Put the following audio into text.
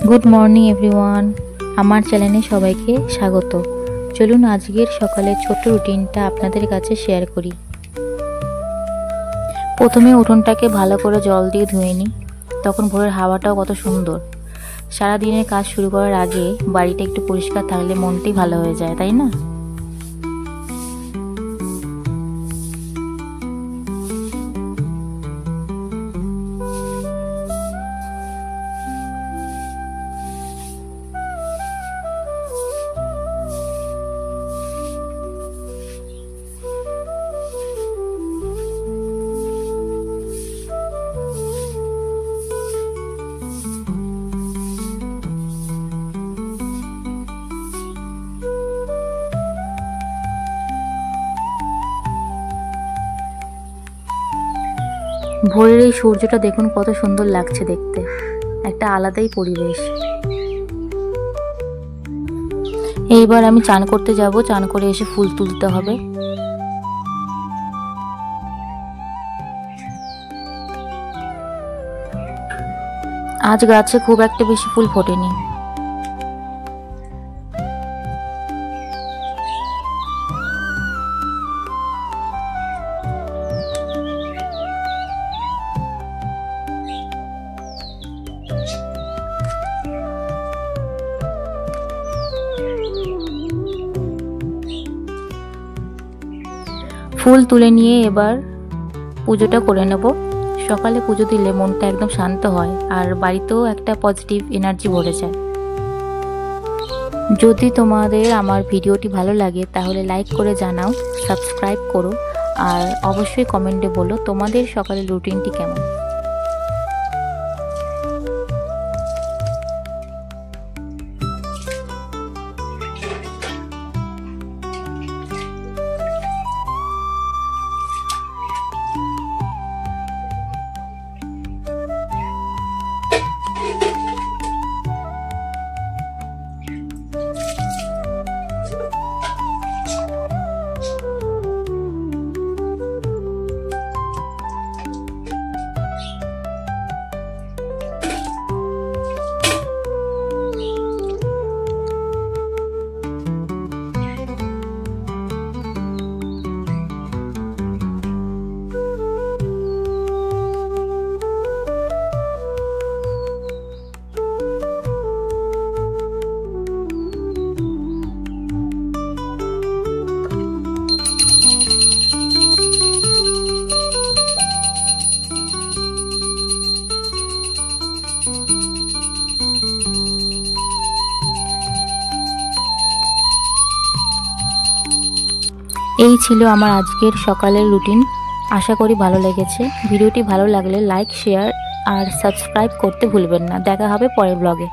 Good morning everyone, আমার চ্যানেলে সবাইকে স্বাগত। চলুন আজকের সকালের ছোট্ট রুটিনটা আপনাদের কাছে শেয়ার করি। প্রথমে উঠোনটাকে ভালো করে জল দিয়ে ধুয়ে নিই। তখন ভোরের হাওয়াটাও কত সুন্দর। সারাদিনের কাজ শুরু করার আগে বাড়িটা একটু পরিষ্কার থাকলে মনটাই ভালো হয়ে যায়, তাই না? ভোরের এই সূর্যটা দেখুন কত সুন্দর লাগছে দেখতে, একটা আলাদাই পরিবেশ। এইবার আমি চান করতে যাব, চান করে এসে ফুল তুলতে হবে। আজ গাছে খুব একটা বেশি ফুল ফোটেনি। ফুল তুলে নিয়ে এবার পুজোটা করে নেব। সকালে পুজো দিলে মনটা একদম শান্ত হয় আর বাড়িতেও একটা পজিটিভ এনার্জি ভরে যায়। যদি তোমাদের আমার ভিডিওটি ভালো লাগে তাহলে লাইক করে জানাও, সাবস্ক্রাইব করো আর অবশ্যই কমেন্টে বলো তোমাদের সকালের রুটিনটি কেমন। এই ছিল আমার আজকের সকালের রুটিন। আশা করি ভালো লেগেছে। ভিডিওটি ভালো লাগলে লাইক, শেয়ার আর সাবস্ক্রাইব করতে ভুলবেন না। দেখা হবে পরের ব্লগে।